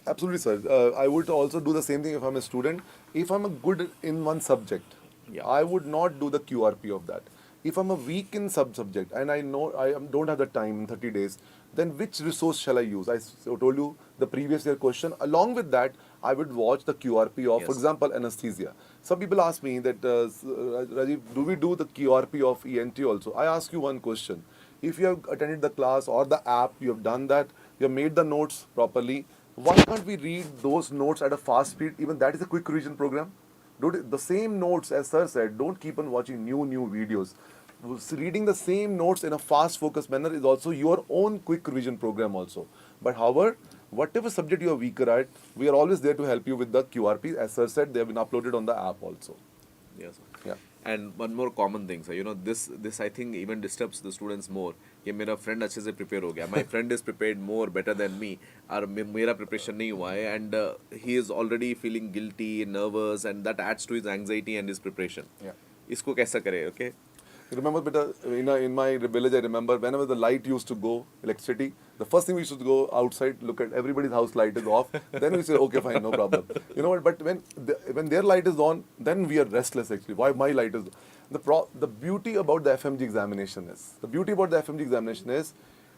Speaker 2: Absolutely, sir. I would also do the same thing if I'm a student. If I'm a good in one subject,
Speaker 1: Yeah.
Speaker 2: I would not do the QRP of that. If I'm a weak in subject and I know don't have the time in 30 days, then which resource shall I use? Told you the previous year question. Along with that, I would watch the QRP of, for
Speaker 1: Yes.
Speaker 2: example, anesthesia. Some people ask me that, Rajiv, do we do the QRP of ENT also? I ask you one question. If you have attended the class or the app, you have done that, you have made the notes properly, why can't we read those notes at a fast speed? Even that is a quick revision program. The same notes, as sir said, don't keep on watching new videos. Reading the same notes in a fast focused manner is also your own quick revision program also. But however, whatever subject you are weaker at, we are always there to help you with the QRP. As sir said, they have been uploaded on the app also.
Speaker 1: Yes.
Speaker 2: Yeah.
Speaker 1: And one more common thing, sir, this I think even disturbs the students more. कि मेरा friend अच्छे से prepare हो गया. My friend is prepared more better than me. और मेरा preparation नहीं हुआ है, and he is already feeling guilty, nervous, and that adds to his anxiety and his preparation.
Speaker 2: Yeah.
Speaker 1: इसको कैसा करे? Okay.
Speaker 2: Remember, beta, in my village, I remember whenever the light used to go, electricity, the first thing we used to go outside, look at everybody's house light is off. Then we say, okay, fine, no problem. You know what? But when their light is on, then we are restless actually. Why my light is? The beauty about the FMG examination is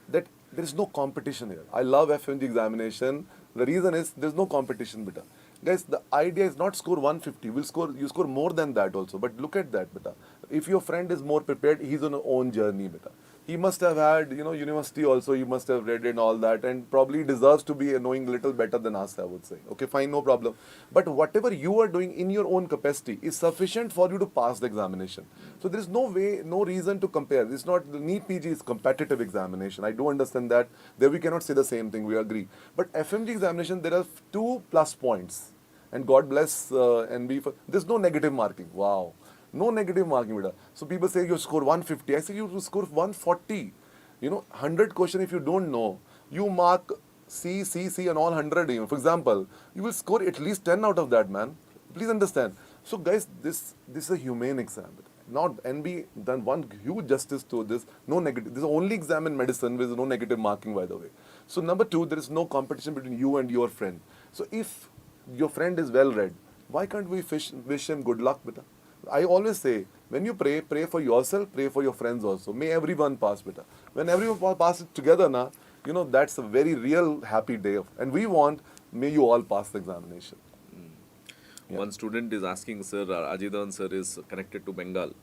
Speaker 2: that there is no competition here. I love FMG examination. The reason is there is no competition, beta. Guys, the idea is not score 150. You score more than that also. But look at that, beta. If your friend is more prepared, he's on his own journey, beta. He must have had, university also, he must have read and all that, and probably deserves to be knowing a little better than us, I would say. Okay, fine, no problem. But whatever you are doing in your own capacity is sufficient for you to pass the examination. So there is no way, no reason to compare. It's not, the NEET PG is competitive examination. I do understand that. There we cannot say the same thing, we agree. But FMG examination, there are 2 plus points. And God bless NB for, there's no negative marking. Wow. No negative marking, beta. So people say you score 150. I say you score 140. 100 question if you don't know, you mark C and all 100. For example, you will score at least 10 out of that, man. Please understand. So guys, this is a humane exam. not NB done one huge justice to this. No negative. This is the only exam in medicine with no negative marking, by the way. So number two, there is no competition between you and your friend. So if your friend is well read, why can't we wish him good luck, beta? I always say, when you pray, pray for yourself, pray for your friends also. May everyone pass, beta. When everyone passes together, na, that's a very real happy day. And we want, may you all pass the examination. Yeah.
Speaker 1: One student is asking, sir, Rajiv Dhawan sir is connected to Bengal.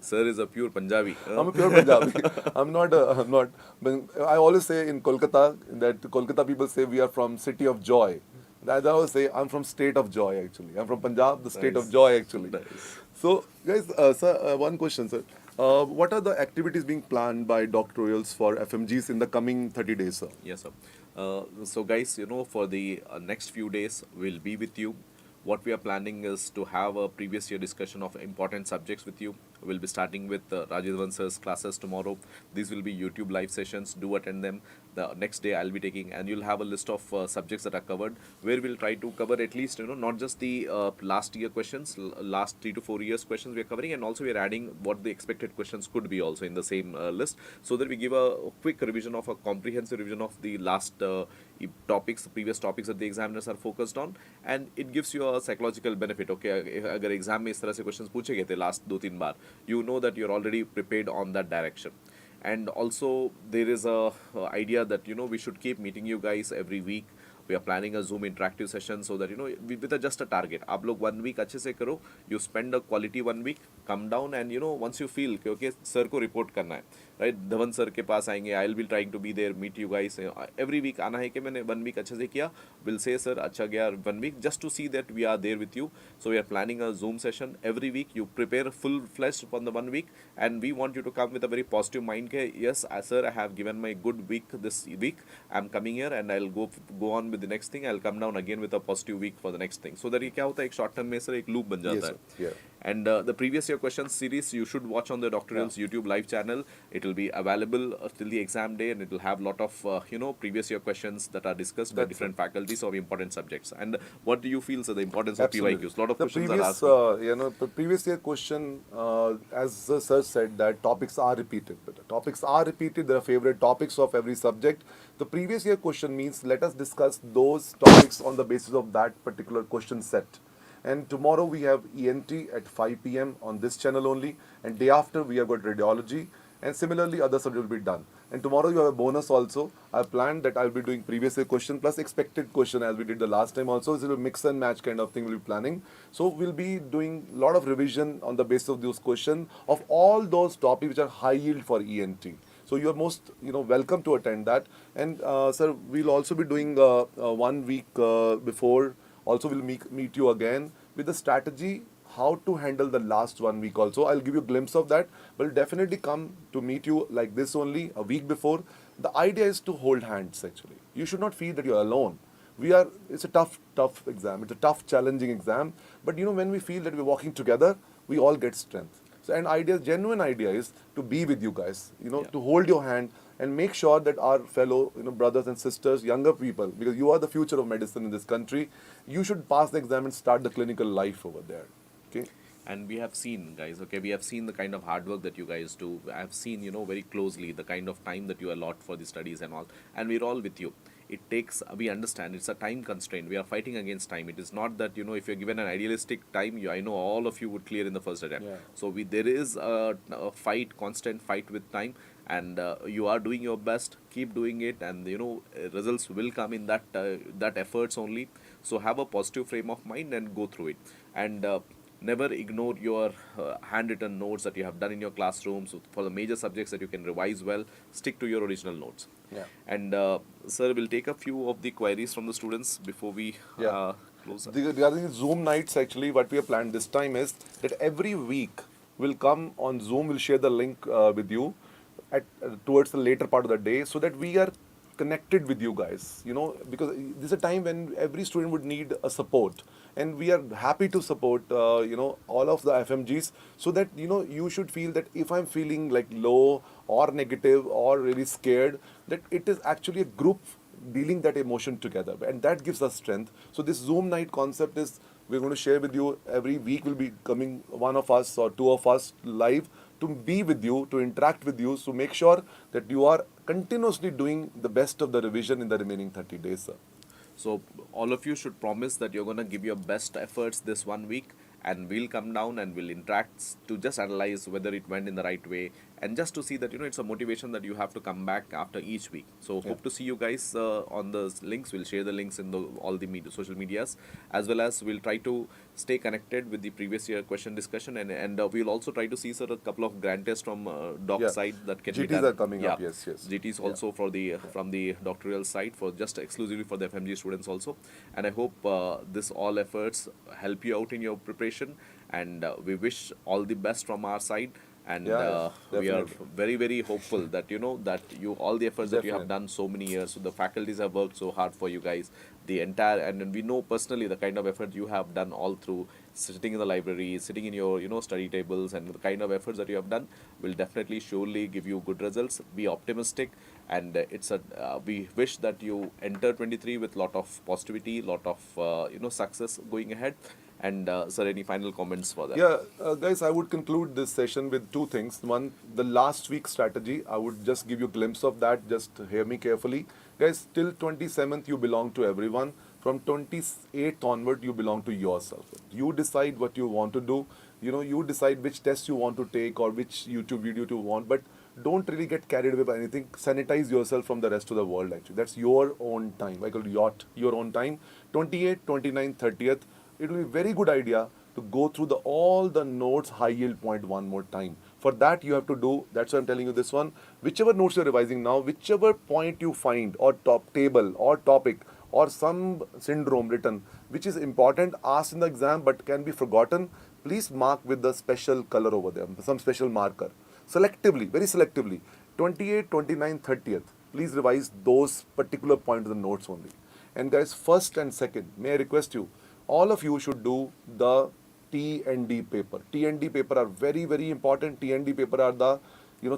Speaker 1: Sir is a pure Punjabi.
Speaker 2: I'm a pure Punjabi. I'm not. But I always say in Kolkata that Kolkata people say we are from city of joy. I always say I'm from state of joy actually. I'm from Punjab, the state of joy actually.
Speaker 1: Nice.
Speaker 2: So guys, sir, one question, sir. What are the activities being planned by DocTutorials for FMGs in the coming 30 days, sir?
Speaker 1: Yes, sir. So guys, for the next few days, we'll be with you. What we are planning is to have a previous year discussion of important subjects with you. We'll be starting with Rajiv Dhawan sir's classes tomorrow. These will be YouTube live sessions. Do attend them. The next day I'll be taking, and you'll have a list of subjects that are covered, where we'll try to cover at least, not just the last year questions, last 3 to 4 years questions we are covering, and also we are adding what the expected questions could be also in the same list, so that we give a quick revision of a comprehensive revision of the last topics, previous topics that the examiners are focused on, and it gives you a psychological benefit. Okay, अगर exam में इस तरह से questions पूछे गए थे last 2-3 bar, you know that you're already prepared on that direction. And also there is a idea that we should keep meeting you guys every week. We are planning a Zoom interactive session so that with just a target. आप लोग 1 week अच्छे से करो. You spend a quality 1 week. Come down and once you feel कि okay sir को report करना है, right? Dhawan sir के पास आएंगे. I'll be trying to be there, meet you guys. Every week आना है कि मैंने 1 week अच्छे से किया. Will say sir अच्छा गया 1 week, just to see that we are there with you. So we are planning a Zoom session every week. You prepare full fledged for the 1 week, and we want you to come with a very positive mind. Ke, yes sir, I have given my good week this week. I'm coming here and I'll go on with the next thing. I'll come down again with a positive week for the next thing. So that ये क्या होता है, एक short term में sir एक loop बन जाता है.
Speaker 2: Yeah.
Speaker 1: And the previous year questions series you should watch on the DocTutorials YouTube live channel. It will be available till the exam day, and it will have lot of previous year questions that are discussed by different faculties of important subjects. And what do you feel, sir, the importance of PYQs? Lot of questions are asked.
Speaker 2: The previous year question, as the sir said, that topics are repeated. But topics are repeated. There are favorite topics of every subject. The previous year question means let us discuss those topics on the basis of that particular question set. And tomorrow we have ENT at 5 p.m. on this channel only. And day after we have got radiology. And similarly other subjects will be done. And tomorrow you have a bonus also. I planned that I'll be doing previous year question plus expected question as we did the last time also. It's a mix and match kind of thing we'll be planning. So we'll be doing a lot of revision on the basis of those questions of all those topics which are high yield for ENT. So you are most welcome to attend that. And sir, we'll also be doing 1 week before. Also, we'll meet you again with the strategy how to handle the last 1 week also. I'll give you a glimpse of that, but we'll definitely come to meet you like this only a week before. The idea is to hold hands actually. You should not feel that you're alone. It's a tough exam. It's a tough, challenging exam. But when we feel that we're walking together, we all get strength. So genuine idea is to be with you guys, to hold your hand and make sure that our fellow brothers and sisters, younger people, because you are the future of medicine in this country, you should pass the exam and start the clinical life over there. Okay.
Speaker 1: And we have seen, guys, okay, we have seen the kind of hard work that you guys do. I have seen, very closely the kind of time that you allot for the studies and all. And we're all with you. It takes, we understand, it's a time constraint. We are fighting against time. It is not that, if you're given an idealistic time, I know all of you would clear in the first attempt.
Speaker 2: Yeah.
Speaker 1: So there is a fight, constant fight with time. And you are doing your best. Keep doing it, and results will come in that efforts only. So have a positive frame of mind and go through it. And never ignore your handwritten notes that you have done in your classrooms. So for the major subjects that you can revise well, stick to your original notes.
Speaker 2: Yeah.
Speaker 1: And sir, we'll take a few of the queries from the students before we close up.
Speaker 2: Regarding Zoom nights, actually, what we have planned this time is that every week we'll come on Zoom. We'll share the link with you towards the later part of the day, so that we are connected with you guys, because this is a time when every student would need a support, and we are happy to support all of the FMGs, so that you should feel that if I'm feeling like low or negative or really scared, that it is actually a group dealing that emotion together, and that gives us strength. So this Zoom night concept is, we're going to share with you every week. Will be coming one of us or two of us live to be with you, to interact with you, so make sure that you are continuously doing the best of the revision in the remaining 30 days, sir.
Speaker 1: So all of you should promise that you're gonna give your best efforts this 1 week, and we'll come down and we'll interact to just analyze whether it went in the right way, and just to see that it's a motivation that you have to come back after each week. So
Speaker 2: Yeah.
Speaker 1: hope to see you guys on the links. We'll share the links in all the social medias, as well as we'll try to stay connected with the previous year question discussion, and we'll also try to see, sir, a couple of grant tests from doc
Speaker 2: Yeah.
Speaker 1: side that can be
Speaker 2: GTs
Speaker 1: done.
Speaker 2: are coming
Speaker 1: Yeah,
Speaker 2: up. Yes, yes.
Speaker 1: GTs
Speaker 2: Yeah.
Speaker 1: also for the from the doctoral side, for just exclusively for the FMG students also. And I hope this all efforts help you out in your preparation, and we wish all the best from our side. And
Speaker 2: Yeah, yeah,
Speaker 1: we are
Speaker 2: definitely.
Speaker 1: very very hopeful that that you, all the efforts that you have
Speaker 2: Definitely.
Speaker 1: done so many years, so the faculties have worked so hard for you guys, the entire, and we know personally the kind of effort you have done all through, sitting in the library, sitting in your study tables, and the kind of efforts that you have done will definitely surely give you good results. Be optimistic, and it's a we wish that you enter 23 with lot of positivity, lot of success going ahead. And sir, any final comments for that?
Speaker 2: Yeah, guys, I would conclude this session with two things. One, the last week's strategy. I would just give you a glimpse of that. Just hear me carefully. Guys, till 27th, you belong to everyone. From 28th onward, you belong to yourself. You decide what you want to do. You decide which test you want to take or which YouTube video you want. But don't really get carried away by anything. Sanitize yourself from the rest of the world, actually. That's your own time. I call it your own time. 28th, 29th, 30th. It will be a very good idea to go through all the notes high yield point one more time. For that, you have to do, that's why I'm telling you this one, whichever notes you're revising now, whichever point you find, or top table, or topic, or some syndrome written, which is important, asked in the exam, but can be forgotten, please mark with the special color over there, some special marker. Selectively, very selectively, 28, 29, 30th, please revise those particular points of the notes only. And guys, first and second, may I request you, all of you should do the T and D paper. T and D paper are very, very important. T and D paper are the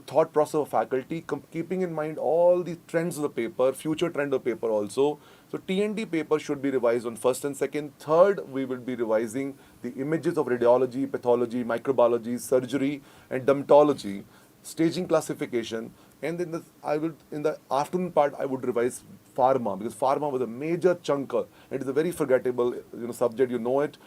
Speaker 2: thought process of faculty, keeping in mind all the trends of the paper, future trend of paper also. So T and D paper should be revised on first and second. Third, we will be revising the images of radiology, pathology, microbiology, surgery, and dermatology, staging classification, and then in the afternoon part I would revise pharma, because pharma was a major chunker. It is a very forgettable subject. You know it.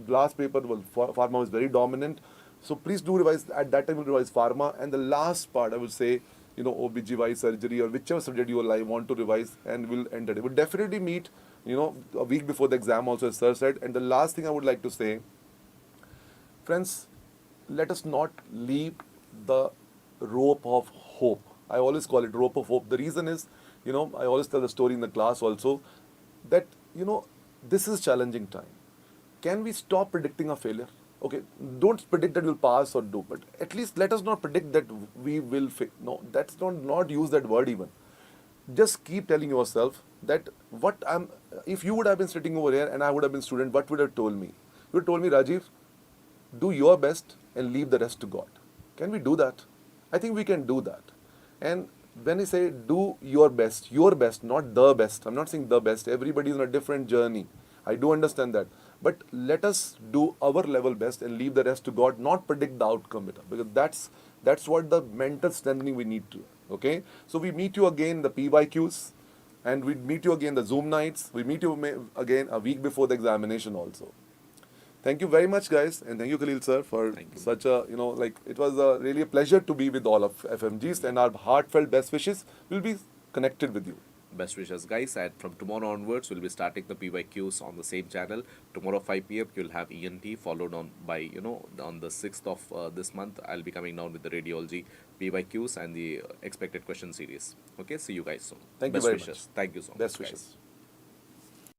Speaker 2: Last paper was pharma was very dominant. So please do revise at that time. We'll revise pharma, and the last part I would say OBGY surgery or whichever subject you want to revise, and we'll end it. We'll definitely meet a week before the exam also, as sir said. And the last thing I would like to say, friends, let us not leave the rope of hope. I always call it rope of hope. The reason is, I always tell the story in the class also, that, this is challenging time. Can we stop predicting a failure? Okay, don't predict that we'll pass or do, but at least let us not predict that we will fail. No, that's not use that word even. Just keep telling yourself that if you would have been sitting over here and I would have been student, what would have told me? You would have told me, Rajiv, do your best and leave the rest to God. Can we do that? I think we can do that. And when I say do your best, not the best. I'm not saying the best. Everybody is on a different journey. I do understand that. But let us do our level best and leave the rest to God, not predict the outcome, because that's what the mental strengthening we need to. Okay? So we meet you again in the PYQs, and we meet you again the Zoom nights. We meet you again a week before the examination also. Thank you very much, guys, and thank you, Khaleel sir, for
Speaker 1: Thank you.
Speaker 2: such a, it was really a pleasure to be with all of FMGs, and our heartfelt best wishes will be connected with you.
Speaker 1: Best wishes, guys. And from tomorrow onwards, we'll be starting the PYQs on the same channel. Tomorrow 5 p.m. you'll have ENT, followed on by on the 6th of this month I'll be coming down with the radiology PYQs and the expected question series. Okay, see you guys soon.
Speaker 2: Thank you
Speaker 1: Best
Speaker 2: very
Speaker 1: wishes.
Speaker 2: much.
Speaker 1: Thank you so
Speaker 2: Best
Speaker 1: much,
Speaker 2: wishes.
Speaker 1: guys.